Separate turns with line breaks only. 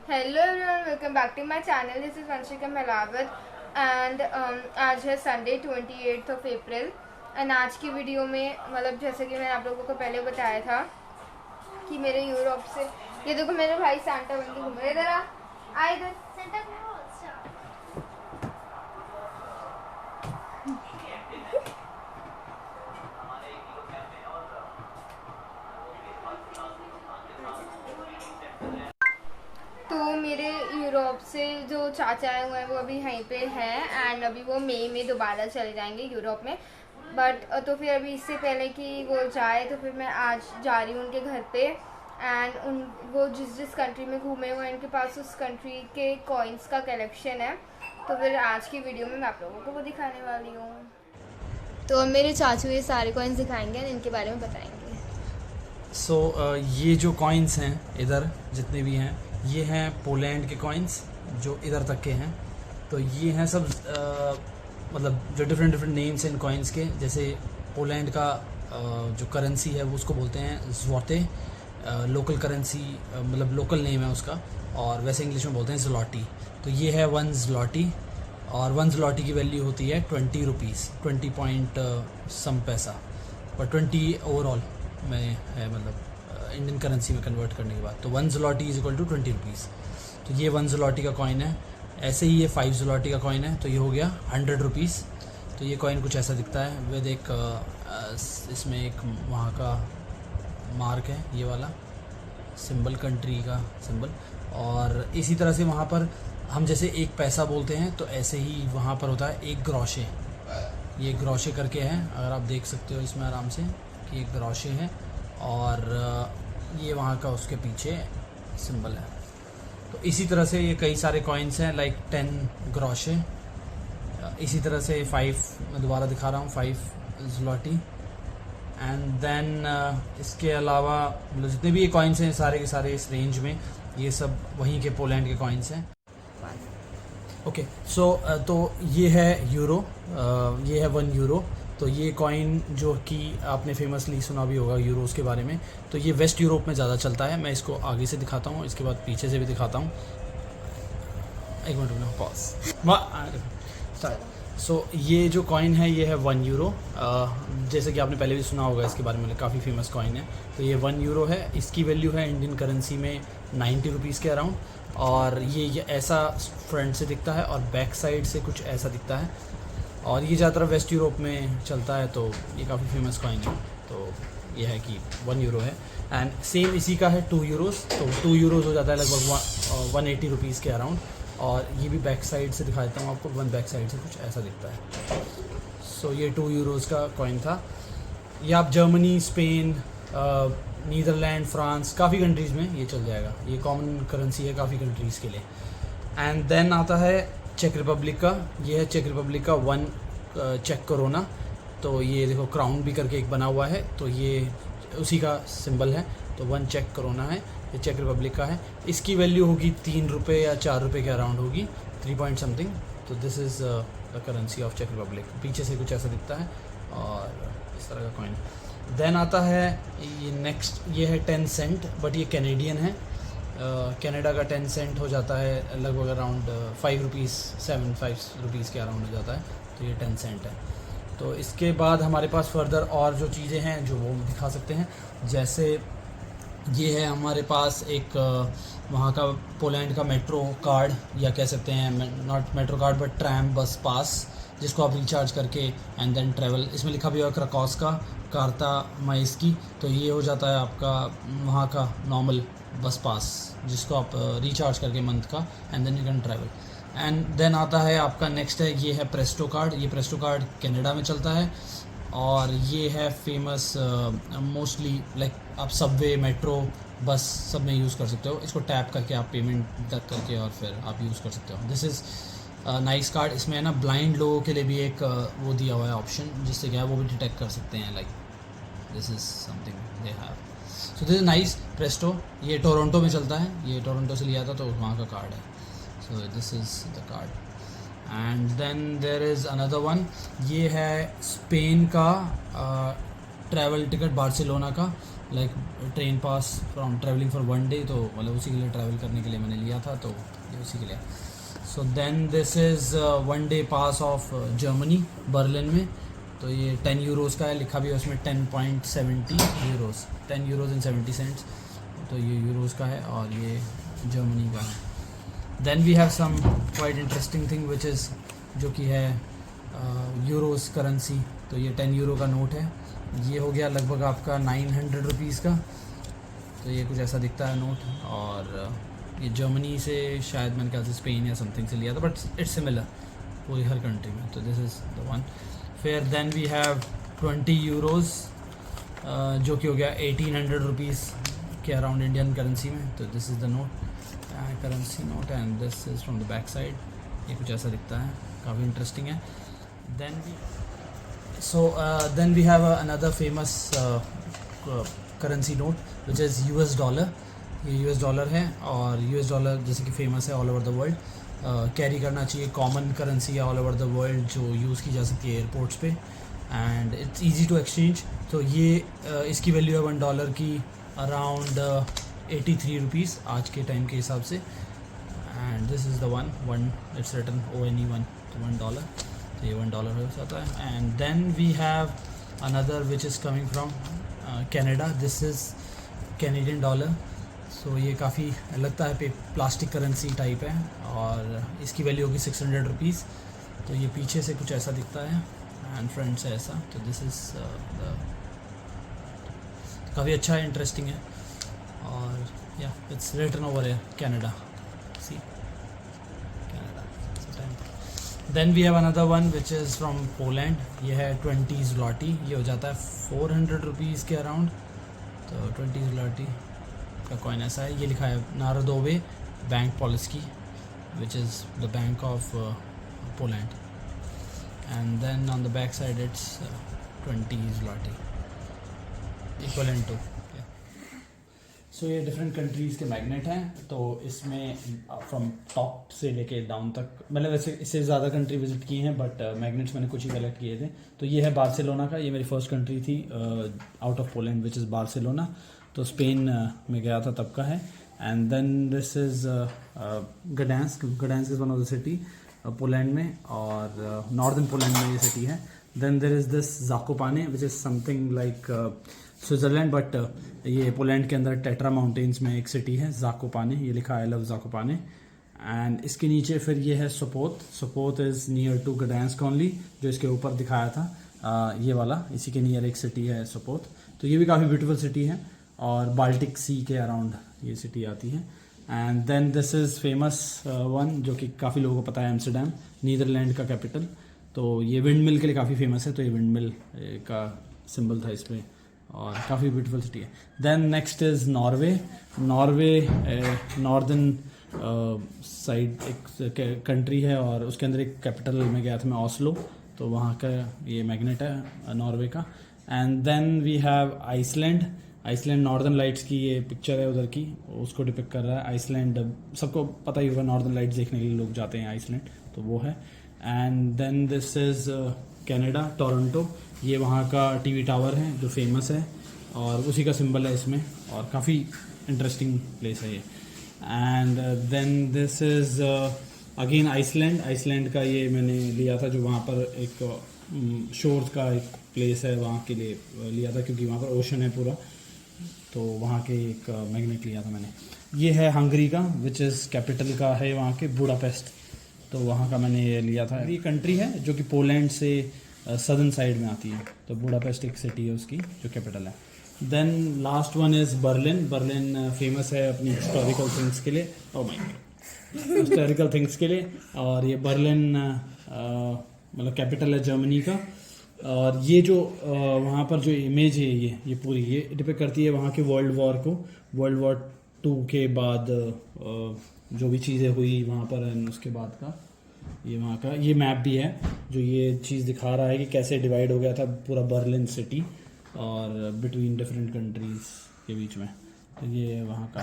Hello everyone, welcome back to my channel. This is Vanshika Melawat and आज है Sunday 28 April. And आज की video में मतलब जैसे कि मैंने आप लोगों को पहले बताया था कि मेरे यूरोप से ये देखो मेरे भाई सांता बन के घूम रहे। इधर आ इधर सांता क्लॉज। तो मेरे यूरोप से जो चाचा आए हुए हैं वो अभी यहीं पे हैं एंड अभी वो मई में दोबारा चले जाएंगे यूरोप में। बट तो फिर अभी इससे पहले कि वो जाए तो फिर मैं आज जा रही हूँ उनके घर पे। एंड उन वो जिस जिस कंट्री में घूमे हुए हैं उनके पास उस कंट्री के कॉइन्स का कलेक्शन है। तो फिर आज की वीडियो में मैं आप लोगों को वो दिखाने वाली हूँ। तो मेरे चाचू ये सारे कॉइन्स दिखाएंगे और इनके बारे में बताएंगे।
ये जो कॉइन्स हैं इधर जितने भी हैं ये हैं पोलैंड के कॉइन्स जो इधर तक के हैं। तो ये हैं सब मतलब जो डिफरेंट नेम्स हैं इन कॉइन्स के। जैसे पोलैंड का जो करेंसी है वो उसको बोलते हैं ज़्लॉटे। लोकल करेंसी मतलब लोकल नेम है उसका, और वैसे इंग्लिश में बोलते हैं ज़्लॉटी। तो ये है 1 ज़्लॉटी, और 1 ज़्लॉटी की वैल्यू होती है 20 रुपीज़, 20 पॉइंट सम पैसा, पर 20 ओवरऑल में है, मतलब इंडियन करेंसी में कन्वर्ट करने के बाद। तो 1 zloty is equal to 20 rupees. तो ये 1 ज़्लॉटी का कॉइन है। ऐसे ही ये 5 ज़्लॉटी का कॉइन है, तो ये हो गया 100 रुपीज़। तो ये कॉइन कुछ ऐसा दिखता है विद एक इसमें एक वहाँ का मार्क है, ये वाला सिंबल, कंट्री का सिंबल। और इसी तरह से वहाँ पर हम जैसे एक पैसा बोलते हैं तो ऐसे ही वहाँ पर होता है एक ग्रोशे। ये ग्रोशे करके है, अगर आप देख सकते हो इसमें आराम से कि एक ग्रोशे है, और ये वहाँ का उसके पीछे सिंबल है। तो इसी तरह से ये कई सारे कॉइन्स हैं, लाइक 10 ग्रोशे। इसी तरह से 5 मैं दोबारा दिखा रहा हूँ, 5 ज़्लॉटी। एंड देन इसके अलावा मतलब जितने भी ये कॉइन्स हैं सारे के सारे इस रेंज में, ये सब वहीं के पोलैंड के कॉइन्स हैं। ओके, तो ये है यूरो, ये है 1 यूरो। तो ये कॉइन जो कि आपने फेमसली सुना भी होगा यूरोस के बारे में, तो ये वेस्ट यूरोप में ज़्यादा चलता है। मैं इसको आगे से दिखाता हूँ, इसके बाद पीछे से भी दिखाता हूँ। एक मिनट में पॉज। सो ये जो कॉइन है ये है 1 यूरो। जैसे कि आपने पहले भी सुना होगा इसके बारे में, काफ़ी फेमस कॉइन है। तो ये 1 यूरो है, इसकी वैल्यू है इंडियन करेंसी में 90 रुपीज़ के अराउंड। और ये ऐसा फ्रंट से दिखता है और बैक साइड से कुछ ऐसा दिखता है, और ये ज़्यादातर वेस्ट यूरोप में चलता है। तो ये काफ़ी फेमस कॉइन है। तो ये है कि 1 यूरो है। एंड सेम इसी का है 2 यूरोज़। तो 2 यूरोज़ हो जाता है लगभग 180 रुपीज़ के अराउंड। और ये भी बैक साइड से दिखा देता हूँ आपको, वन बैक साइड से कुछ ऐसा दिखता है। सो ये 2 यूरोज़ का कॉइन था। ये आप जर्मनी, स्पेन, नीदरलैंड, फ्रांस, काफ़ी कंट्रीज़ में ये चल जाएगा। ये कॉमन करेंसी है काफ़ी कंट्रीज़ के लिए। एंड देन आता है चेक रिपब्लिक का। ये है चेक रिपब्लिक का 1 चेक कोरोना। तो ये देखो क्राउन भी करके एक बना हुआ है, तो ये उसी का सिंबल है। तो 1 चेक कोरोना है, ये चेक रिपब्लिक का है। इसकी वैल्यू होगी 3 रुपये या 4 रुपये के अराउंड होगी, 3 पॉइंट समथिंग। तो this is the currency of चेक रिपब्लिक। पीछे से कुछ ऐसा दिखता है और इस तरह का कॉइन। देन आता है ये नेक्स्ट, ये है 10 सेंट, बट ये कैनेडियन है। कनाडा का 10 सेंट हो जाता है लगभग अराउंड 5 रुपीज़, 5 रुपीज़ के अराउंड हो जाता है। तो ये 10 सेंट है। तो इसके बाद हमारे पास फर्दर और जो चीज़ें हैं जो वो दिखा सकते हैं। जैसे ये है हमारे पास एक वहाँ का पोलैंड का मेट्रो कार्ड, या कह सकते हैं not metro card but tram बस पास, जिसको आप रिचार्ज करके एंड देन ट्रैवल। इसमें लिखा भी हुआ है क्राकोव्स्का कार्ता माइस्की। तो ये हो जाता है आपका वहाँ का नॉर्मल बस पास, जिसको आप रिचार्ज करके मंथ का, and then you can travel. And then आता है आपका नेक्स्ट है, ये है प्रेस्टो कार्ड। ये प्रेस्टो कार्ड कनाडा में चलता है, और ये है फेमस मोस्टली लाइक आप सबवे, मेट्रो, बस सब में यूज़ कर सकते हो। इसको टैप करके आप पेमेंट करके और फिर आप यूज़ कर सकते हो। This is nice card. इसमें है ना ब्लाइंड लोगों के लिए भी एक वो दिया हुआ है ऑप्शन, जिससे क्या है वो भी डिटेक्ट कर सकते हैं। Like this is something they have. So this is nice Presto. ये टोरंटो में चलता है, ये टोरंटो से लिया था तो वहाँ का कार्ड है। So this is the card. And then there is another one. ये है स्पेन का ट्रैवल टिकट, बार्सिलोना का। Like train pass from travelling for 1 day, तो मतलब उसी के लिए ट्रैवल करने के लिए मैंने लिया था, तो ये उसी के लिए। So then this is 1 day pass of Germany Berlin में, तो ये 10 यूरोज़ का है, लिखा भी है उसमें 10.70 यूरोज़, 10 यूरोज़ एंड 70 सेंट्स, तो ये यूरोज़ का है और ये जर्मनी का है। Then we have some quite interesting thing which is, जो कि है यूरोज़ करेंसी, तो ये 10 यूरो का नोट है, ये हो गया लगभग आपका 900 रुपीज़ का, तो ये कुछ ऐसा दिखता है नोट। और ये जर्मनी से शायद मैंने ख्याल से स्पेन या समथिंग से लिया था, बट इट्स सिमिलर पूरी हर कंट्री में, तो दिस इज़ द वन। फिर देन वी हैव 20 यूरोज़, जो कि हो गया 1800 रुपीज़ के अराउंड इंडियन करेंसी में, तो this is the note, currency note, and this is from the back side, ये कुछ ऐसा दिखता है, काफ़ी इंटरेस्टिंग है। Then we have another famous currency note which is US dollar, ये US डॉलर है, और US डॉलर जैसे कि फेमस है all over the world, carry करना चाहिए, कॉमन करेंसी है ऑल ओवर द वर्ल्ड जो यूज़ की जा सकती है एयरपोर्ट्स पे, and it's easy to exchange. तो ये इसकी वैल्यू है $1 की अराउंड 83 रुपीज़ आज के टाइम के हिसाब से, and this is the one it's written ONE1, तो $1, तो ये $1 हो जाता है। And then we have another which is coming from Canada, this is Canadian dollar, so ये काफ़ी लगता है प्लास्टिक करेंसी टाइप है, और इसकी वैल्यू होगी 600 रुपीज़, तो ये पीछे से कुछ ऐसा दिखता है एंड फ्रंट से ऐसा, तो दिस इज़ काफ़ी अच्छा है, इंटरेस्टिंग है, और या इट्स रिटन ओवर है Canada, see Canada. Then we have another one which is from Poland, ये है 20 zloty, ये हो जाता है 400 रुपीज़ के अराउंड, तो 20 zloty का कॉइन ऐसा है, ये लिखा है Narodowy bank Polski which is the bank of Poland, and then on the back side it's 20 zloty equivalent to. So ये डिफरेंट कंट्रीज़ के मैग्नेट हैं, तो इसमें फ्रॉम टॉप से लेके डाउन तक, मतलब वैसे इससे ज़्यादा कंट्री विजिट किए हैं, बट मैग्नेट्स मैंने कुछ ही कलेक्ट किए थे। तो ये है बार्सिलोना का, ये मेरी फर्स्ट कंट्री थी out of Poland which is Barcelona, तो स्पेन में गया था तब का है। And then this is Gdansk, Gdansk is one of the city Poland में, और नॉर्दर्न पोलैंड में ये सिटी है। Then there is this Zakopane which is something like Switzerland, but ये पोलैंड के अंदर टेट्रा माउंटेन्स में एक सिटी है ज़ाकोपाने, ये लिखा है लव ज़ाकोपाने। एंड इसके नीचे फिर ये है सोपोत, सोपोत इज़ नियर टू गडांस्क ओनली, जो इसके ऊपर दिखाया था ये वाला, इसी के नियर एक सिटी है सोपोत, तो ये भी काफ़ी ब्यूटीफुल सिटी है, और बाल्टिक सी के अराउंड ये सिटी आती है। And then this is famous one, जो कि काफ़ी लोगों को पता है, एम्स्टर्डम, नीदरलैंड का कैपिटल, तो ये विंड मिल के लिए काफ़ी फेमस है, तो ये विंड मिल का सिंबल था इस पर, और काफ़ी ब्यूटीफुल सिटी है। Then next is Norway, Norway northern side एक कंट्री है, और उसके अंदर एक कैपिटल में गया था मैं, ऑस्लो, तो वहाँ का ये मैग्नेट है नॉर्वे का। And then we have Iceland, Iceland northern lights की ये पिक्चर है उधर की, उसको डिपिक्ट कर रहा है। आइसलैंड सबको पता ही होगा, नॉर्दर्न लाइट्स देखने के लिए लोग जाते हैं आइसलैंड, तो वो है। And then this is Canada, Toronto, ये वहाँ का टीवी टावर है जो फेमस है, और उसी का सिंबल है इसमें, और काफ़ी इंटरेस्टिंग प्लेस है ये। And then this is again Iceland, Iceland का ये मैंने लिया था, जो वहाँ पर एक शोर का एक प्लेस है, वहाँ के लिए लिया था, क्योंकि वहाँ पर ओशन है पूरा, तो वहाँ के एक मैग्नेट लिया था मैंने। ये है हंगरी का, विच इज़ कैपिटल का है वहाँ के, बुडापेस्ट, तो वहाँ का मैंने ये लिया था। ये कंट्री है जो कि पोलैंड से सदर्न साइड में आती है, तो बुडापेस्ट एक सिटी है उसकी जो कैपिटल है। Then last one is Berlin, Berlin famous है अपनी हिस्टोरिकल थिंग्स के लिए, oh my god, historical things के लिए, और ये बर्लिन मतलब कैपिटल है जर्मनी का। और ये जो वहाँ पर जो इमेज है ये पूरी ये डिपिक्ट करती है वहाँ के वर्ल्ड वॉर को, वर्ल्ड वॉर 2 के बाद जो भी चीज़ें हुई वहाँ पर, उसके बाद का ये वहाँ का ये मैप भी है, जो ये चीज़ दिखा रहा है कि कैसे डिवाइड हो गया था पूरा बर्लिन सिटी, और बिटवीन डिफरेंट कंट्रीज़ के बीच में, तो ये वहाँ का